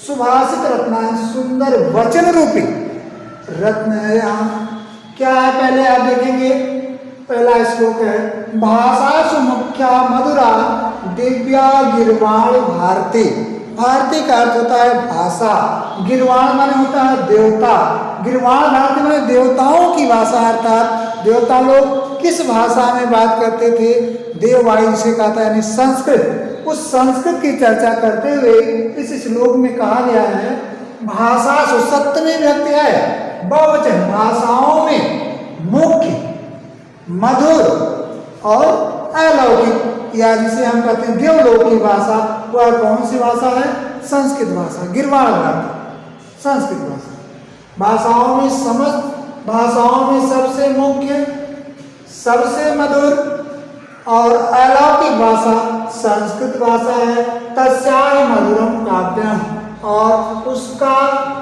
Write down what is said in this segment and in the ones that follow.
सुभाषित रत्न सुंदर वचन रूपी रत्न है। यहाँ क्या है पहले आप देखेंगे, पहला श्लोक है भाषा सुमुख्या मधुरा दिव्या गिरवाण भारती। भारती का अर्थ होता है भाषा, गिरवाण माने होता है देवता, गिरवाण भारती माने देवताओं की भाषा, अर्थात देवता लोग किस भाषा में बात करते थे, देववाणी से कहा था यानी संस्कृत। उस संस्कृत की चर्चा करते हुए इस श्लोक में कहा गया है भाषा सप्तमी व्यक्ति है, बहुवचन भाषाओं में मुख्य, मधुर और अलौकिक या जिसे हम कहते हैं देवलोक की भाषा, वह कौन सी भाषा है? संस्कृत भाषा, गिरवाण भारती संस्कृत भाषा। भाषाओं में समस्त भाषाओं में सबसे मुख्य, सबसे मधुर और अलौकिक भाषा संस्कृत भाषा है। तस्याय मधुरम काव्यम, और उसका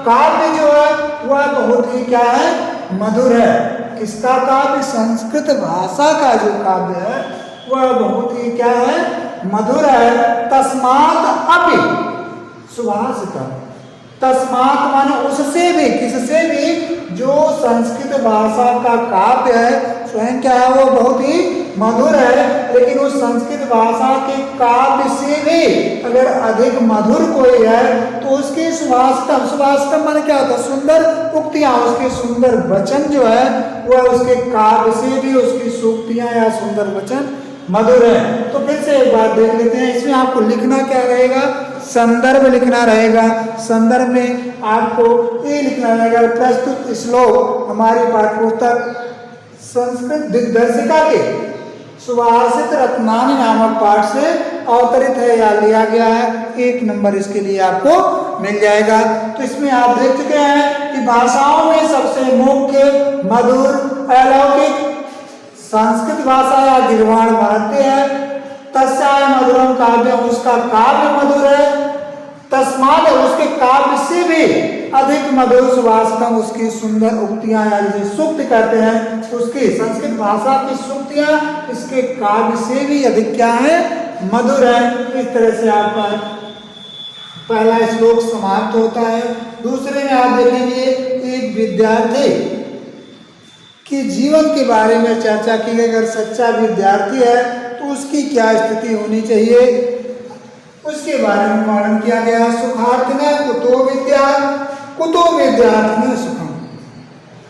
काव्य जो है वह बहुत ही क्या है? मधुर है। किसका काव्य? संस्कृत भाषा का जो काव्य है वह बहुत ही क्या है? मधुर है। तस्मात् अपि सुभाषित, तस्मात् माने उससे भी, किससे भी, जो संस्कृत भाषा का काव्य है स्वयं क्या है? वो बहुत ही मधुर है। लेकिन उस संस्कृत भाषा के काव्य से भी अगर अधिक मधुर कोई है तो उसके सुभाषितम, सुभाषितम माने क्या होता है? सुंदर उक्तियां, उसके सुंदर वचन जो है वह उसके काव्य से भी, उसकी सूक्तियां या सुंदर वचन मधुर है। तो फिर से एक बात देख लेते हैं, इसमें आपको लिखना क्या रहेगा? संदर्भ लिखना रहेगा। संदर्भ में आपको ये लिखना रहेगा प्रस्तुत श्लोक हमारी पाठ्यपुस्तक संस्कृत दिग्दर्शिका के सुभाषित रत्नानि नामक पाठ से अवतरित है या लिया गया है। 1 नंबर इसके लिए आपको मिल जाएगा। तो इसमें आप देख चुके हैं कि भाषाओं में सबसे मुख्य, मधुर, अलौकिक संस्कृत भाषा या गिरवाण भारती है। तस्याय मधुरम काव्य, उसका काव्य मधुर है। तस्मात्, उसके काव्य से भी अधिक मधुर सुभाषितम, उसकी सुंदर उक्तियां या जिसे सूक्त कहते हैं, उसकी संस्कृत भाषा की सूक्तियां इसके काव्य से भी अधिक क्या है? मधुर है। इस तरह से आपका पहला श्लोक समाप्त होता है। दूसरे में आप देखेंगे एक विद्यार्थी कि जीवन के बारे में चर्चा की गई। अगर सच्चा विद्यार्थी है तो उसकी क्या स्थिति होनी चाहिए, उसके बारे में वर्णन किया गया। सुखार्थिने कुतो विद्या, कुतो विद्यार्थिने सुखम।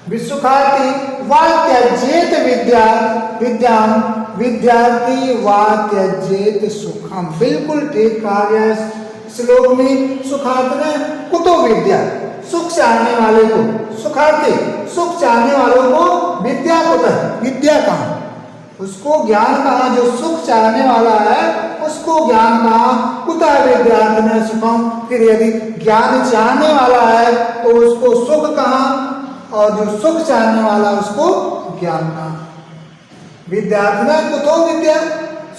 विसुखार्थी वा त्यजेत विद्या, विद्याम विद्यार्थी वा त्यजेत सुखम। बिल्कुल ठीक कहा गया श्लोक में। सुखार्थिने कुतो विद्या, सुख चाहने वाले को, सुखार्थी सुख चाहने वालों को विद्या कुतः, विद्या कहाँ? उसको ज्ञान कहाँ? जो सुख चाहने वाला है उसको ज्ञान कहाँ? कुतः विद्यार्थिने सुखम। फिर यदि ज्ञान चाहने वाला है तो उसको सुख कहाँ? और जो सुख चाहने वाला उसको ज्ञान कहाँ? विद्यार्थिने कुतो विद्या,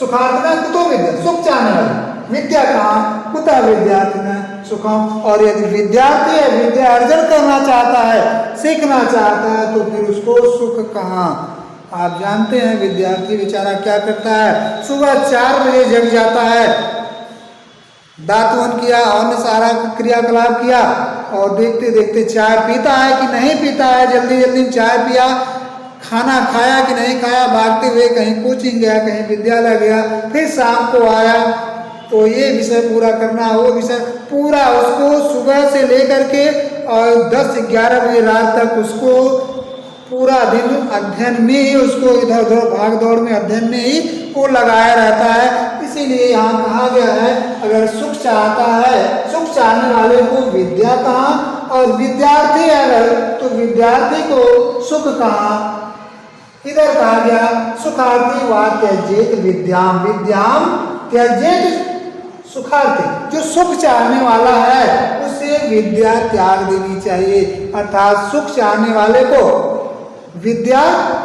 सुखार्थिने कुतो विद्या, सुख चाहने वाला विद्या कहाँ? कुतः विद्यार्थिने सुखम। और यदि विद्यार्थी है, विद्या अर्जन करना चाहता है, सीखना चाहता है, तो फिर उसको सुख कहाँ? आप जानते हैं विद्यार्थी बेचारा क्या करता है? सुबह 4 बजे जग जाता है, दातुन किया, अन्य सारा क्रियाकलाप किया और देखते देखते चाय पीता है कि नहीं पीता है, जल्दी जल्दी चाय पिया, खाना खाया कि नहीं खाया, भागते हुए कहीं कोचिंग गया, कहीं विद्यालय गया, फिर शाम को आया तो ये विषय पूरा करना, वो विषय पूरा, उसको सुबह से लेकर के और 10-11 बजे रात तक उसको पूरा दिन अध्ययन में ही, उसको इधर उधर भाग दौड़ में अध्ययन में ही वो लगाया रहता है। इसीलिए यहाँ कहा गया है अगर सुख चाहता है, सुख चाहने वाले को विद्या कहाँ? और विद्यार्थी अगर तो विद्यार्थी को सुख कहाँ? इधर कहा गया सुखार्थी वा त्यजेत विद्याम, विद्याम त्यजेत सुखार्थी। जो सुख चाहने वाला है उसे विद्या त्याग देनी चाहिए। अर्थात सुख चाहने वाले को विद्या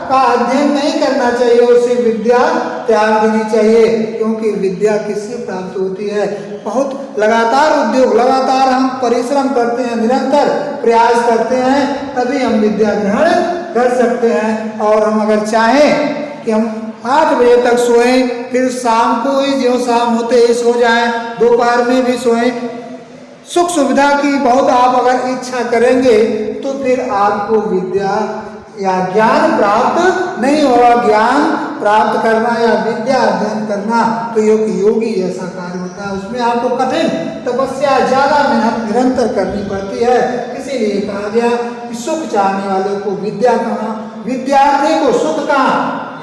का अध्ययन नहीं करना चाहिए, उसे विद्या त्याग देनी चाहिए। क्योंकि विद्या किससे प्राप्त होती है? बहुत लगातार उद्योग, लगातार हम परिश्रम करते हैं, निरंतर प्रयास करते हैं, तभी हम विद्या ग्रहण कर सकते हैं। और हम अगर चाहें कि हम 8 बजे तक सोएं, फिर शाम को ही जो शाम होते ही सो जाएं, दोपहर में भी सोएं, सुख सुविधा की बहुत आप अगर इच्छा करेंगे तो फिर आपको विद्या या ज्ञान प्राप्त नहीं होगा। ज्ञान प्राप्त करना या विद्या अध्ययन करना तो योगी ऐसा कार्य होता है, उसमें आपको कठिन तपस्या, ज्यादा मेहनत निरंतर करनी पड़ती है। इसीलिए कहा गया कि सुख चाहने वालों को विद्या कहाँ, विद्यार्थी को सुख कहाँ,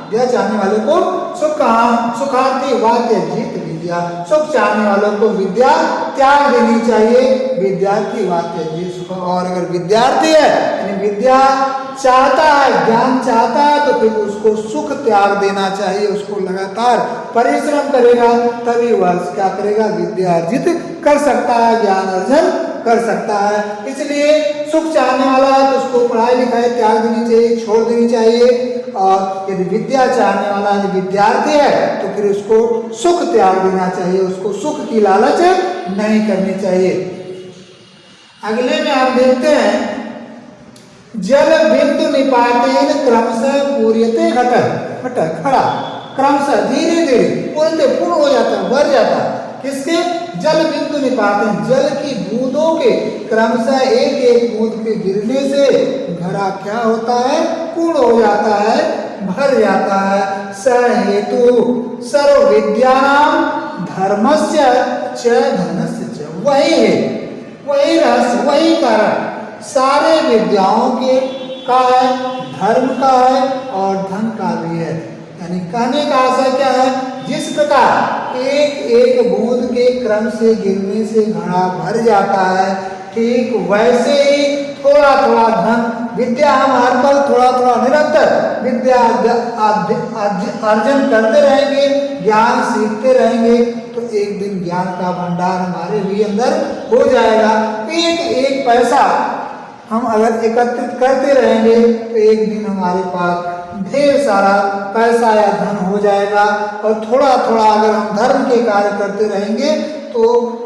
विद्या चाहने वालों को सुख कहाँ, सुखार्थी वाक्य जीत विद्या, सुख चाहने वालों को विद्या त्याग देनी चाहिए, विद्यार्थी वाक्य जीत सुख। और अगर विद्यार्थी है यानी विद्या चाहता है, ज्ञान चाहता है, तो फिर उसको सुख त्याग देना चाहिए, उसको लगातार परिश्रम करेगा तभी वह क्या करेगा, विद्या अर्जित कर सकता है, ज्ञान अर्जन कर सकता है। इसलिए सुख चाहने वाला है तो उसको पढ़ाई लिखाई त्याग देनी चाहिए, छोड़ देनी चाहिए। और यदि विद्या चाहने वाला यदि विद्यार्थी है तो फिर उसको सुख त्याग देना चाहिए, उसको सुख की लालच नहीं करनी चाहिए। अगले में आप देखते हैं जल बिंदु निपातेन क्रमशः पूर्यते घट खड़ा, क्रमशः धीरे धीरे पूर्णते पूर्ण हो जाता है, भर जाता है। किसके? जल बिंदु निपातेन, जल की बूंदों के क्रमशः एक एक बूंद के गिरने से घड़ा क्या होता है, पूर्ण हो जाता है, भर जाता है। स हेतु सर्व विद्यानां धर्मस्य च धनस्य च, वही है, वही रहस्य, वही कारण सारे विद्याओं के का है, धर्म का है और धन का भी है। यानी कहने का आशय क्या है, जिस प्रकार एक एक बूंद के क्रम से गिरने से घड़ा भर जाता है, ठीक वैसे ही थोड़ा थोड़ा धन, विद्या हम हर पल थोड़ा थोड़ा निरंतर विद्या अर्जन करते रहेंगे, ज्ञान सीखते रहेंगे तो एक दिन ज्ञान का भंडार हमारे भी अंदर हो जाएगा। एक एक पैसा हम अगर एकत्रित करते रहेंगे तो एक दिन हमारे पास ढेर सारा पैसा या धन हो जाएगा। और थोड़ा थोड़ा अगर हम धर्म के कार्य करते रहेंगे तो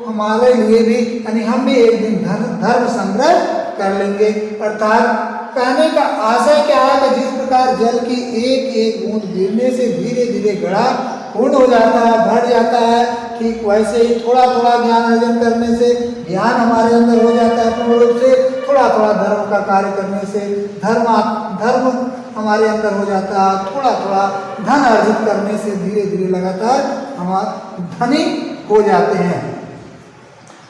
हमारे लिए भी यानी हम भी एक दिन धर्म संग्रह कर लेंगे। अर्थात कहने का आशय क्या है कि जिस प्रकार जल की एक एक बूंद गिरने से धीरे धीरे घड़ा पूर्ण हो जाता है, भर जाता है, ठीक वैसे ही थोड़ा थोड़ा ज्ञान अर्जन करने से ज्ञान हमारे अंदर हो जाता है पूर्ण रूप से, थोड़ा थोड़ा धर्म का कार्य करने से धर्म हमारे अंदर हो जाता है, थोड़ा थोड़ा धन अर्जित करने से धीरे धीरे लगातार हम धनी हो जाते हैं।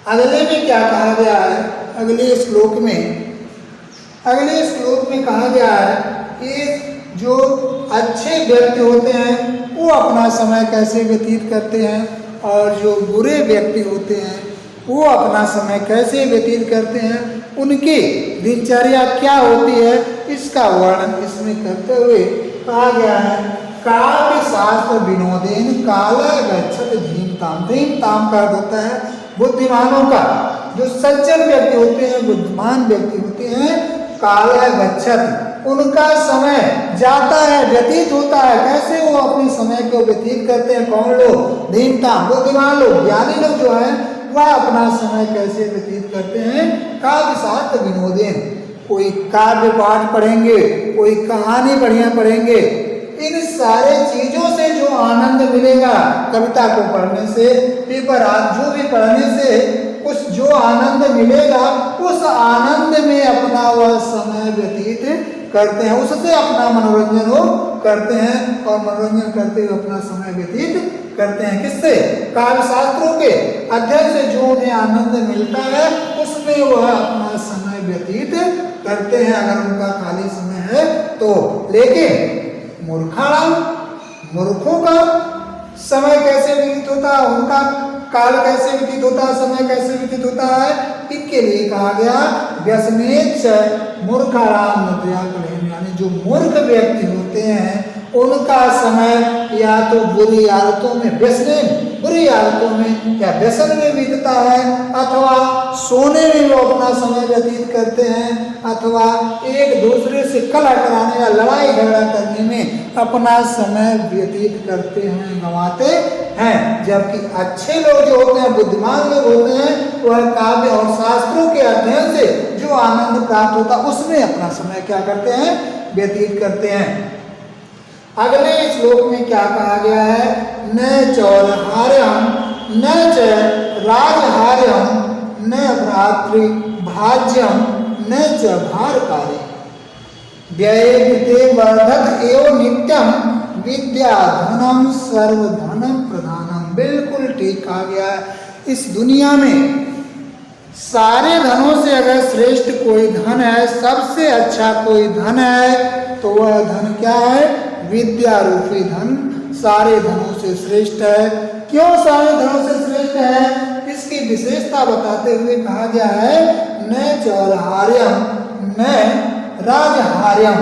अगले में क्या कहा गया है, अगले श्लोक में कहा गया है कि जो अच्छे व्यक्ति होते हैं वो अपना समय कैसे व्यतीत करते हैं और जो बुरे व्यक्ति होते हैं वो अपना समय कैसे व्यतीत करते हैं, उनकी दिनचर्या क्या होती है, इसका वर्णन इसमें करते हुए कहा गया है। काव्य शास्त्र विनोदेन काल गच्छत धीमताम, धीमताम का अर्थ होता है बुद्धिमानों का, जो सज्जन व्यक्ति होते हैं, बुद्धिमान व्यक्ति होते हैं, काल गच्छत, उनका समय जाता है, व्यतीत होता है। कैसे वो अपने समय को व्यतीत करते हैं, कौन लोग, धीमताम बुद्धिमान लोग, ज्ञानी लोग जो है वह अपना समय कैसे व्यतीत करते हैं, काव्य शास्त्र विनोदेन, कोई काव्य पाठ पढ़ेंगे, कोई कहानी बढ़िया पढ़ेंगे, इन सारे चीजों से जो आनंद मिलेगा, कविता को पढ़ने से, पेपर आज जो भी पढ़ने से उस जो आनंद मिलेगा उस आनंद में अपना वह समय व्यतीत करते हैं, उससे अपना मनोरंजन वो करते हैं और मनोरंजन करते हुए अपना समय व्यतीत करते हैं। किससे? काव्य शास्त्रों के अध्ययन से जो उन्हें आनंद मिलता है उसमें वह अपना समय व्यतीत करते हैं अगर उनका खाली समय है तो। लेकिन मूर्खों का समय कैसे व्यतीत होता है, उनका काल कैसे व्यतीत होता है, समय कैसे व्यतीत होता है, इसके लिए कहा गया व्यसनेच्छ मूर्खाणाम निद्रया कलेन, यानी जो मूर्ख व्यक्ति होते हैं उनका समय या तो बुरी आदतों में, व्यसन बुरी आदतों में या व्यसन में बीतता है, अथवा सोने में वो अपना समय व्यतीत करते हैं, अथवा एक दूसरे से कलह कराने या लड़ाई झगड़ा करने में अपना समय व्यतीत करते हैं, गंवाते हैं। जबकि अच्छे लोग जो होते हैं, बुद्धिमान लोग होते हैं, वह काव्य और शास्त्रों के अध्ययन से जो आनंद प्राप्त होता है उसमें अपना समय क्या करते हैं, व्यतीत करते हैं। अगले श्लोक में क्या कहा गया है, न चौरहार्यम न च राजहार्यम न भ्रातृ भाज्यम न च भारकारी। व्यये वर्धत एवं नित्यम विद्या धनम सर्वधनम प्रधानम। बिल्कुल ठीक कहा गया है। इस दुनिया में सारे धनों से अगर श्रेष्ठ कोई धन है, सबसे अच्छा कोई धन है, तो वह धन क्या है? विद्या रूपी धन सारे धनों से श्रेष्ठ है। क्यों सारे धनों से श्रेष्ठ है? इसकी विशेषता बताते हुए कहा गया है न चौरहार्यम न राजहार्यम।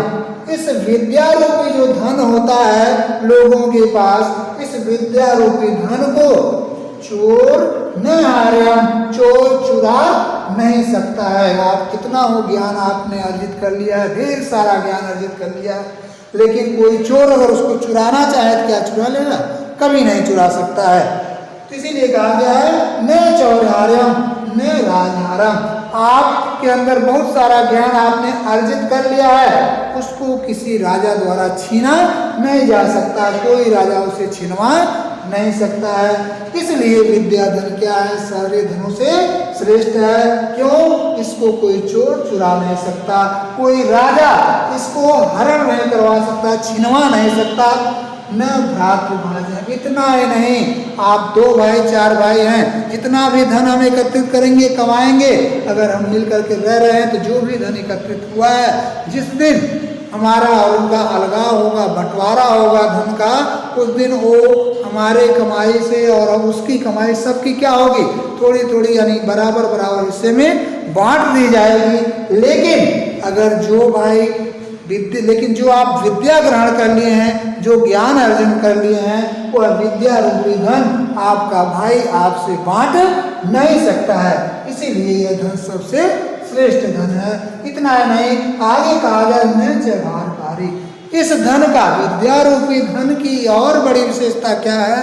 इस विद्या रूपी जो धन होता है लोगों के पास, इस विद्या रूपी धन को चोर न हार्यम, चोर चुरा नहीं सकता है। आप कितना हो ज्ञान आपने अर्जित कर लिया है, ढेर सारा ज्ञान अर्जित कर लिया है, लेकिन कोई चोर अगर उसको चुराना चाहे तो क्या चुरा लेगा? कभी नहीं चुरा सकता है। तो इसीलिए कहा गया है न चौरहार्यम न राजहार्यम। आपके अंदर बहुत सारा ज्ञान आपने अर्जित कर लिया है, उसको किसी राजा द्वारा छीना नहीं जा सकता, कोई राजा उसे छीनवा नहीं सकता है। इसलिए विद्या धन क्या है? सारे धनों से श्रेष्ठ है। क्यों? इसको कोई चोर चुरा नहीं सकता, कोई राजा इसको हरण नहीं करवा सकता, छीनवा नहीं सकता। न भ्रातृभाज्य, इतना ही नहीं, आप 2 भाई 4 भाई हैं, जितना भी धन हम एकत्रित करेंगे कमाएंगे, अगर हम मिल करके रह रहे हैं तो जो भी धन एकत्रित हुआ है, जिस दिन हमारा और उनका अलगाव होगा, बंटवारा होगा धन का, उस दिन वो हमारे कमाई से और उसकी कमाई सबकी क्या होगी? थोड़ी थोड़ी यानी बराबर बराबर हिस्से में बांट दी जाएगी। लेकिन अगर जो भाई लेकिन जो आप विद्या ग्रहण कर लिए हैं, जो ज्ञान अर्जन कर लिए हैं, वह विद्या रूपी धन आपका भाई आपसे बांट नहीं सकता है। इसीलिए यह धन सबसे श्रेष्ठ धन है। इतना नहीं, आगे कहा गया न च भारकारी। इस धन का, विद्या रूपी धन की और बड़ी विशेषता क्या है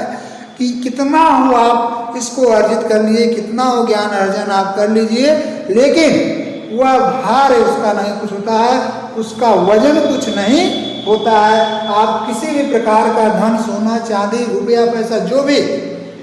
कि कितना हो आप इसको अर्जित कर लिए, कितना हो ज्ञान अर्जन आप कर लीजिए, लेकिन वह भार उसका नहीं कुछ होता है, उसका वजन कुछ नहीं होता है। आप किसी भी प्रकार का धन, सोना चांदी रुपया पैसा जो भी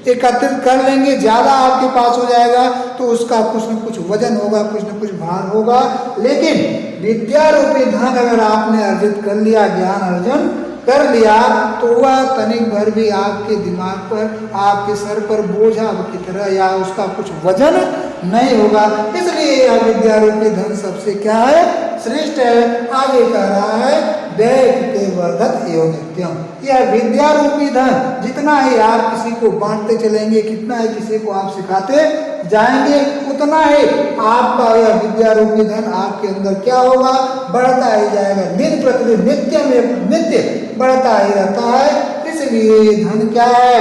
एकत्रित कर लेंगे, ज़्यादा आपके पास हो जाएगा तो उसका कुछ न कुछ वजन होगा, कुछ न कुछ भार होगा। लेकिन विद्या रूपी धन अगर आपने अर्जित कर लिया, ज्ञान अर्जन कर लिया, तो वह तनिक भर भी आपके दिमाग पर, आपके सर पर बोझा की तरह या उसका कुछ वजन नहीं होगा। इसलिए यह विद्या रूपी धन सबसे क्या है? श्रेष्ठ है। आगे कह रहा है व्यय वर्धत एवं नित्यम। यह विद्या रूपी धन जितना ही आप किसी को बांटते चलेंगे, कितना ही किसी को आप सिखाते जाएंगे, उतना ही आपका यह विद्या रूपी धन आपके अंदर क्या होगा? बढ़ता ही जाएगा। दिन प्रतिदिन नित्य में नित्य बढ़ता ही रहता है। इसलिए ये धन क्या है?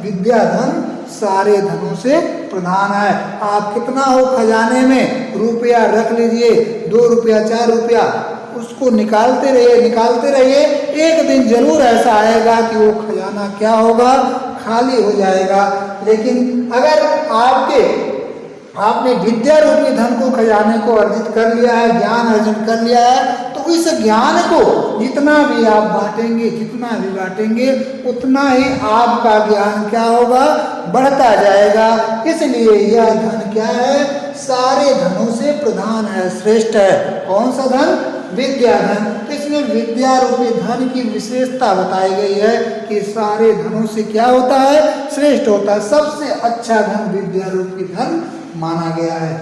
विद्या धन सारे धनों से प्रधान है। आप कितना हो खजाने में रुपया रख लीजिए, 2 रुपया 4 रुपया, उसको निकालते रहिए, एक दिन जरूर ऐसा आएगा कि वो खजाना क्या होगा? खाली हो जाएगा। लेकिन अगर आपने विद्या रूपी धन को, खजाने को अर्जित कर लिया है, ज्ञान अर्जन कर लिया है, तो इस ज्ञान को जितना भी आप बांटेंगे, उतना ही आपका ज्ञान क्या होगा? बढ़ता जाएगा। इसलिए यह धन क्या है? सारे धनों से प्रधान है, श्रेष्ठ है। कौन सा धन? विद्या धन। इसमें विद्या रूपी धन की विशेषता बताई गई है कि सारे धनों से क्या होता है? श्रेष्ठ होता है। सबसे अच्छा धन विद्या रूपी धन माना गया है।